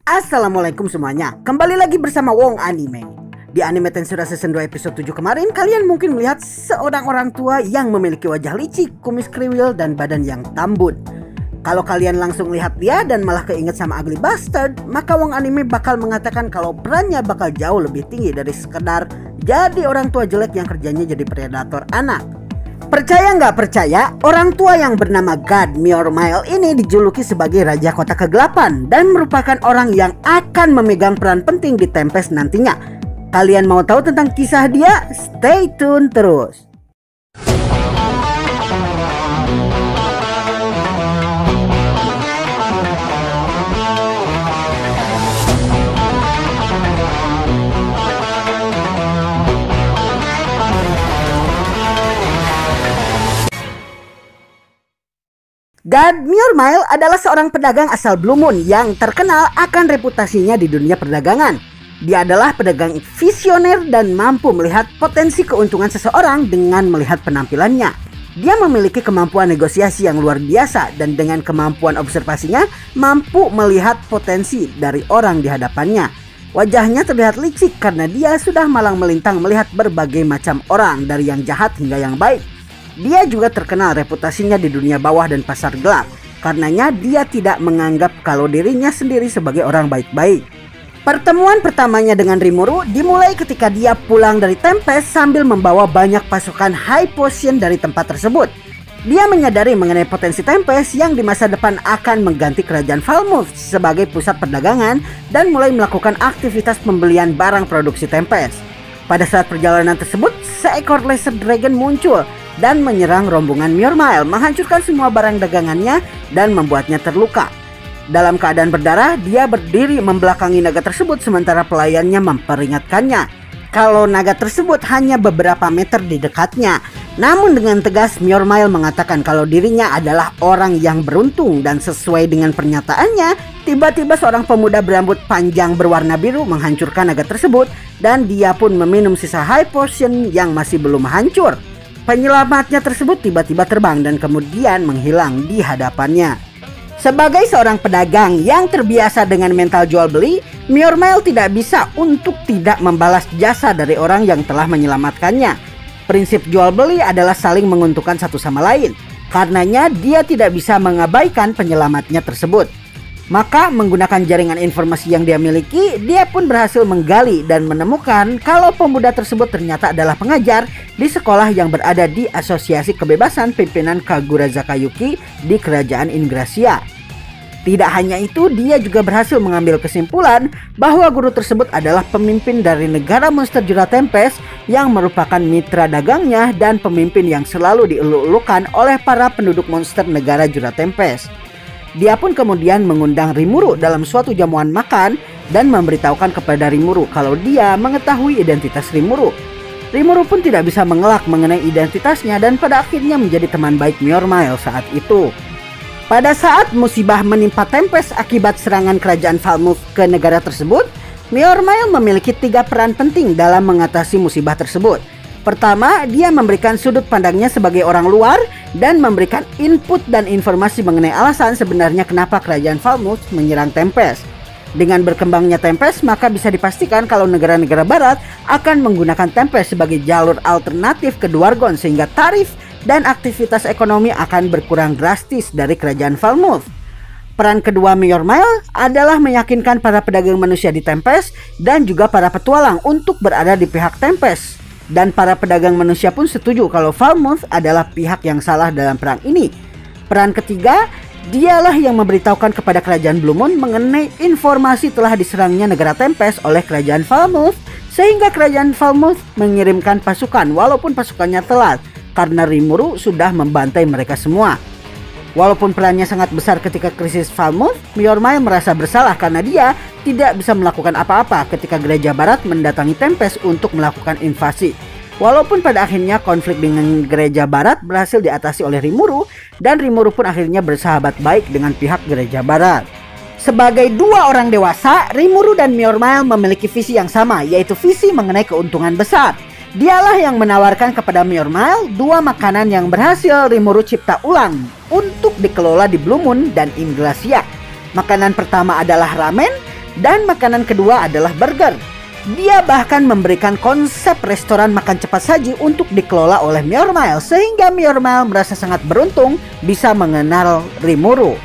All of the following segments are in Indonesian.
Assalamualaikum semuanya, kembali lagi bersama Wong Anime. Di Anime Tensura Season 2 episode 7 kemarin, kalian mungkin melihat seorang orang tua yang memiliki wajah licik, kumis kriwil, dan badan yang tambun. Kalau kalian langsung lihat dia dan malah keinget sama Ugly Bastard, maka Wong Anime bakal mengatakan kalau perannya bakal jauh lebih tinggi dari sekedar jadi orang tua jelek yang kerjanya jadi predator anak. Percaya nggak percaya, orang tua yang bernama God Myormile ini dijuluki sebagai Raja Kota Kegelapan dan merupakan orang yang akan memegang peran penting di Tempest nantinya. Kalian mau tahu tentang kisah dia? Stay tune terus. God Myormile adalah seorang pedagang asal Blue Moon yang terkenal akan reputasinya di dunia perdagangan. Dia adalah pedagang visioner dan mampu melihat potensi keuntungan seseorang dengan melihat penampilannya. Dia memiliki kemampuan negosiasi yang luar biasa dan dengan kemampuan observasinya mampu melihat potensi dari orang di hadapannya. Wajahnya terlihat licik karena dia sudah malang melintang melihat berbagai macam orang dari yang jahat hingga yang baik. Dia juga terkenal reputasinya di dunia bawah dan pasar gelap. Karenanya dia tidak menganggap kalau dirinya sendiri sebagai orang baik-baik. Pertemuan pertamanya dengan Rimuru dimulai ketika dia pulang dari Tempest sambil membawa banyak pasukan high potion dari tempat tersebut. Dia menyadari mengenai potensi Tempest yang di masa depan akan mengganti kerajaan Falmouth sebagai pusat perdagangan dan mulai melakukan aktivitas pembelian barang produksi Tempest. Pada saat perjalanan tersebut, seekor laser dragon muncul dan menyerang rombongan Myormile, menghancurkan semua barang dagangannya dan membuatnya terluka. Dalam keadaan berdarah, dia berdiri membelakangi naga tersebut sementara pelayannya memperingatkannya kalau naga tersebut hanya beberapa meter di dekatnya. Namun dengan tegas Myormile mengatakan kalau dirinya adalah orang yang beruntung dan sesuai dengan pernyataannya, tiba-tiba seorang pemuda berambut panjang berwarna biru menghancurkan naga tersebut dan dia pun meminum sisa high potion yang masih belum hancur. Penyelamatnya tersebut tiba-tiba terbang dan kemudian menghilang di hadapannya. Sebagai seorang pedagang yang terbiasa dengan mental jual beli, Myormile tidak bisa untuk tidak membalas jasa dari orang yang telah menyelamatkannya. Prinsip jual beli adalah saling menguntungkan satu sama lain. Karenanya dia tidak bisa mengabaikan penyelamatnya tersebut. Maka menggunakan jaringan informasi yang dia miliki, dia pun berhasil menggali dan menemukan kalau pemuda tersebut ternyata adalah pengajar di sekolah yang berada di Asosiasi Kebebasan Pimpinan Kagurazaka Yuki di Kerajaan Ingracia. Tidak hanya itu, dia juga berhasil mengambil kesimpulan bahwa guru tersebut adalah pemimpin dari negara monster Jura Tempest yang merupakan mitra dagangnya dan pemimpin yang selalu dieluk-elukan oleh para penduduk monster negara Jura Tempest. Dia pun kemudian mengundang Rimuru dalam suatu jamuan makan dan memberitahukan kepada Rimuru kalau dia mengetahui identitas Rimuru. Rimuru pun tidak bisa mengelak mengenai identitasnya dan pada akhirnya menjadi teman baik Myormile saat itu. Pada saat musibah menimpa Tempest akibat serangan kerajaan Falmouth ke negara tersebut, Myormile memiliki 3 peran penting dalam mengatasi musibah tersebut. Pertama, dia memberikan sudut pandangnya sebagai orang luar dan memberikan input dan informasi mengenai alasan sebenarnya kenapa kerajaan Falmouth menyerang Tempest. Dengan berkembangnya Tempest, maka bisa dipastikan kalau negara-negara barat akan menggunakan Tempest sebagai jalur alternatif ke Dwargon sehingga tarif dan aktivitas ekonomi akan berkurang drastis dari kerajaan Falmouth. Peran kedua Myormile adalah meyakinkan para pedagang manusia di Tempest dan juga para petualang untuk berada di pihak Tempest. Dan para pedagang manusia pun setuju kalau Falmouth adalah pihak yang salah dalam perang ini. Peran ketiga, dialah yang memberitahukan kepada kerajaan Blue Moon mengenai informasi telah diserangnya negara Tempest oleh kerajaan Falmouth, sehingga kerajaan Falmouth mengirimkan pasukan walaupun pasukannya telat karena Rimuru sudah membantai mereka semua. Walaupun perannya sangat besar ketika krisis Falmouth, Myormile merasa bersalah karena dia tidak bisa melakukan apa-apa ketika gereja barat mendatangi Tempest untuk melakukan invasi. Walaupun pada akhirnya konflik dengan gereja barat berhasil diatasi oleh Rimuru dan Rimuru pun akhirnya bersahabat baik dengan pihak gereja barat. Sebagai 2 orang dewasa, Rimuru dan Myormile memiliki visi yang sama, yaitu visi mengenai keuntungan besar. Dialah yang menawarkan kepada Myormile 2 makanan yang berhasil Rimuru cipta ulang untuk dikelola di Blue Moon dan Ingracia. Makanan pertama adalah ramen Dan makanan kedua adalah burger. Dia bahkan memberikan konsep restoran makan cepat saji untuk dikelola oleh Myormile, sehingga Myormile merasa sangat beruntung bisa mengenal Rimuru.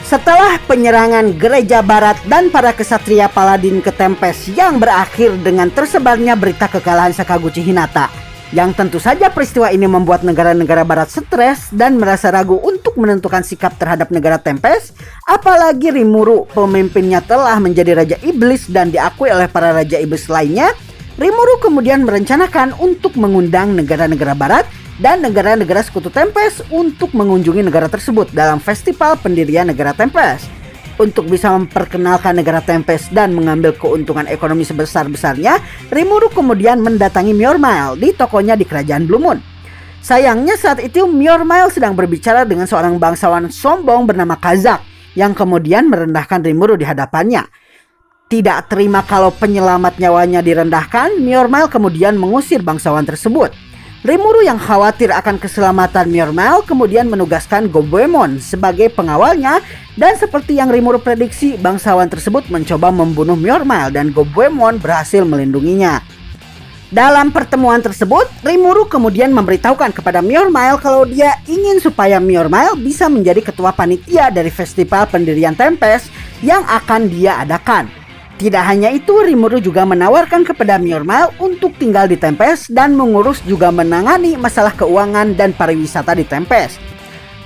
Setelah penyerangan gereja barat dan para kesatria paladin ke Tempest yang berakhir dengan tersebarnya berita kekalahan Sakaguchi Hinata, yang tentu saja peristiwa ini membuat negara-negara barat stres dan merasa ragu untuk menentukan sikap terhadap negara Tempest, apalagi Rimuru pemimpinnya telah menjadi Raja Iblis dan diakui oleh para Raja Iblis lainnya. Rimuru kemudian merencanakan untuk mengundang negara-negara barat dan negara-negara sekutu Tempest untuk mengunjungi negara tersebut dalam festival pendirian negara Tempest. Untuk bisa memperkenalkan negara Tempest dan mengambil keuntungan ekonomi sebesar-besarnya, Rimuru kemudian mendatangi Myormile di tokonya di kerajaan Blue Moon. Sayangnya saat itu Myormile sedang berbicara dengan seorang bangsawan sombong bernama Kazak yang kemudian merendahkan Rimuru di hadapannya. Tidak terima kalau penyelamat nyawanya direndahkan, Myormile kemudian mengusir bangsawan tersebut. Rimuru yang khawatir akan keselamatan Myormile kemudian menugaskan Goemon sebagai pengawalnya, dan seperti yang Rimuru prediksi, bangsawan tersebut mencoba membunuh Myormile dan Goemon berhasil melindunginya. Dalam pertemuan tersebut, Rimuru kemudian memberitahukan kepada Myormile kalau dia ingin supaya Myormile bisa menjadi ketua panitia dari festival pendirian Tempest yang akan dia adakan. Tidak hanya itu, Rimuru juga menawarkan kepada Myormile untuk tinggal di Tempest dan mengurus juga menangani masalah keuangan dan pariwisata di Tempest.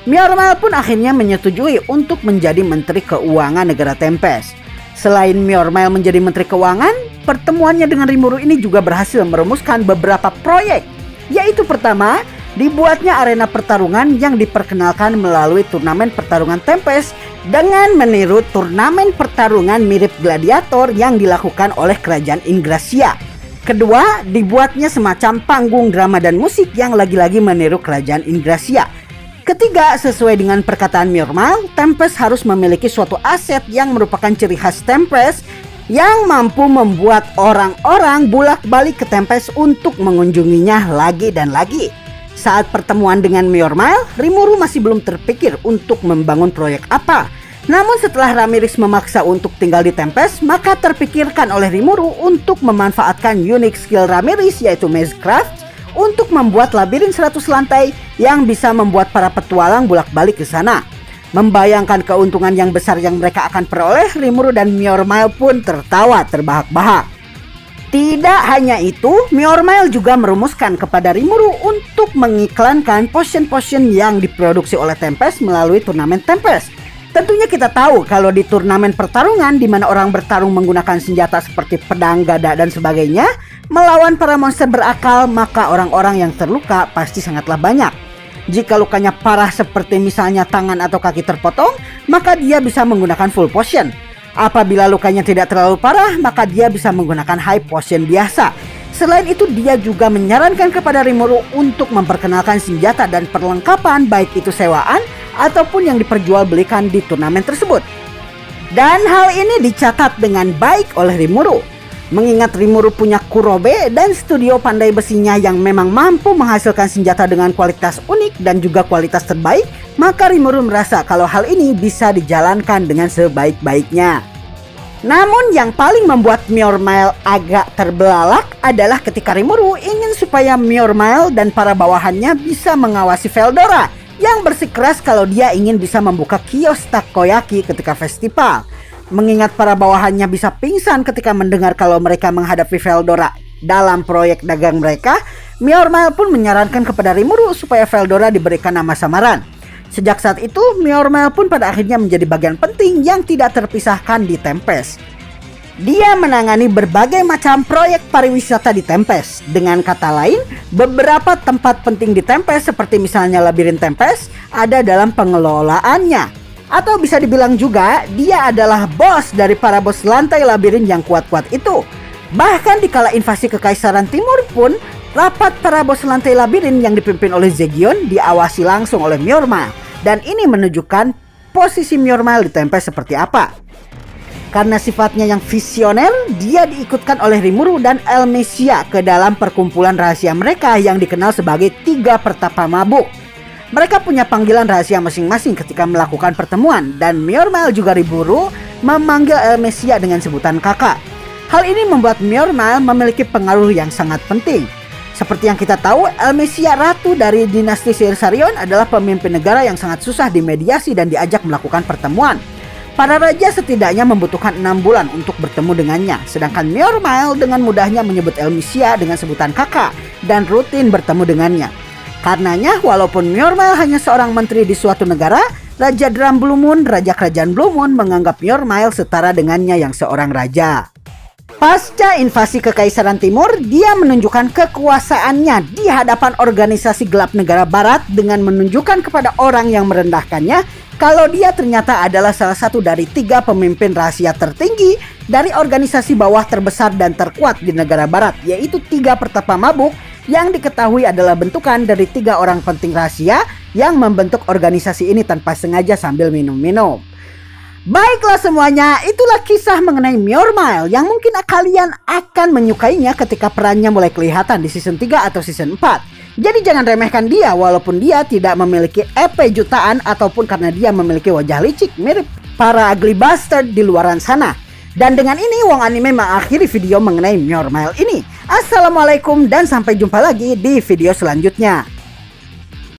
Myormile pun akhirnya menyetujui untuk menjadi Menteri Keuangan negara Tempest. Selain Myormile menjadi Menteri Keuangan, pertemuannya dengan Rimuru ini juga berhasil merumuskan beberapa proyek, yaitu pertama, dibuatnya arena pertarungan yang diperkenalkan melalui turnamen pertarungan Tempest dengan meniru turnamen pertarungan mirip gladiator yang dilakukan oleh kerajaan Ingracia. Kedua, dibuatnya semacam panggung drama dan musik yang lagi-lagi meniru kerajaan Ingracia. Ketiga, sesuai dengan perkataan Myormile, Tempest harus memiliki suatu aset yang merupakan ciri khas Tempest yang mampu membuat orang-orang bolak-balik ke Tempest untuk mengunjunginya lagi dan lagi. Saat pertemuan dengan Myormile, Rimuru masih belum terpikir untuk membangun proyek apa. Namun setelah Ramirez memaksa untuk tinggal di Tempest, maka terpikirkan oleh Rimuru untuk memanfaatkan unique skill Ramirez, yaitu Mazecraft, untuk membuat labirin 100 lantai yang bisa membuat para petualang bolak-balik ke sana. Membayangkan keuntungan yang besar yang mereka akan peroleh, Rimuru dan Myormile pun tertawa terbahak-bahak. Tidak hanya itu, Myormile juga merumuskan kepada Rimuru untuk mengiklankan potion-potion yang diproduksi oleh Tempest melalui turnamen Tempest. Tentunya kita tahu kalau di turnamen pertarungan di mana orang bertarung menggunakan senjata seperti pedang, gada, dan sebagainya melawan para monster berakal, maka orang-orang yang terluka pasti sangatlah banyak. Jika lukanya parah seperti misalnya tangan atau kaki terpotong, maka dia bisa menggunakan full potion. Apabila lukanya tidak terlalu parah, maka dia bisa menggunakan high potion biasa. Selain itu, dia juga menyarankan kepada Rimuru untuk memperkenalkan senjata dan perlengkapan, baik itu sewaan ataupun yang diperjualbelikan di turnamen tersebut. Dan hal ini dicatat dengan baik oleh Rimuru. Mengingat Rimuru punya Kurobe dan studio pandai besinya yang memang mampu menghasilkan senjata dengan kualitas unik dan juga kualitas terbaik, maka Rimuru merasa kalau hal ini bisa dijalankan dengan sebaik-baiknya. Namun yang paling membuat Myormile agak terbelalak adalah ketika Rimuru ingin supaya Myormile dan para bawahannya bisa mengawasi Veldora yang bersikeras kalau dia ingin bisa membuka kios takoyaki ketika festival. Mengingat para bawahannya bisa pingsan ketika mendengar kalau mereka menghadapi Veldora dalam proyek dagang mereka, Myormile pun menyarankan kepada Rimuru supaya Veldora diberikan nama samaran. Sejak saat itu, Myormile pun pada akhirnya menjadi bagian penting yang tidak terpisahkan di Tempest. Dia menangani berbagai macam proyek pariwisata di Tempest. Dengan kata lain, beberapa tempat penting di Tempest seperti misalnya labirin Tempest ada dalam pengelolaannya. Atau bisa dibilang juga dia adalah bos dari para bos lantai labirin yang kuat-kuat itu. Bahkan dikala invasi Kekaisaran Timur pun, rapat para bos lantai labirin yang dipimpin oleh Zegion diawasi langsung oleh Myormile. Dan ini menunjukkan posisi Myormile di Tempest seperti apa. Karena sifatnya yang visioner, dia diikutkan oleh Rimuru dan Elmesia ke dalam perkumpulan rahasia mereka yang dikenal sebagai Tiga Pertapa Mabuk. Mereka punya panggilan rahasia masing-masing ketika melakukan pertemuan, dan Myormile juga Rimuru memanggil Elmesia dengan sebutan kakak. Hal ini membuat Mjolnir memiliki pengaruh yang sangat penting. Seperti yang kita tahu, Elmesia, ratu dari dinasti Sirion, adalah pemimpin negara yang sangat susah dimediasi dan diajak melakukan pertemuan. Para raja setidaknya membutuhkan 6 bulan untuk bertemu dengannya, sedangkan Mjolnir dengan mudahnya menyebut Elmesia dengan sebutan kakak dan rutin bertemu dengannya. Karenanya, walaupun Mjolnir hanya seorang menteri di suatu negara, Raja Drum Blue Moon, Raja Kerajaan Blue Moon, menganggap Mjolnir setara dengannya yang seorang raja. Pasca invasi Kekaisaran Timur, dia menunjukkan kekuasaannya di hadapan organisasi gelap negara barat dengan menunjukkan kepada orang yang merendahkannya kalau dia ternyata adalah salah satu dari 3 pemimpin rahasia tertinggi dari organisasi bawah terbesar dan terkuat di negara barat, yaitu 3 pertapa mabuk yang diketahui adalah bentukan dari 3 orang penting rahasia yang membentuk organisasi ini tanpa sengaja sambil minum-minum. Baiklah semuanya, itulah kisah mengenai Mjolnir yang mungkin kalian akan menyukainya ketika perannya mulai kelihatan di season 3 atau season 4. Jadi jangan remehkan dia walaupun dia tidak memiliki EP jutaan ataupun karena dia memiliki wajah licik mirip para ugly bastard di luaran sana. Dan dengan ini Wong Anime mengakhiri video mengenai Mjolnir ini. Assalamualaikum dan sampai jumpa lagi di video selanjutnya.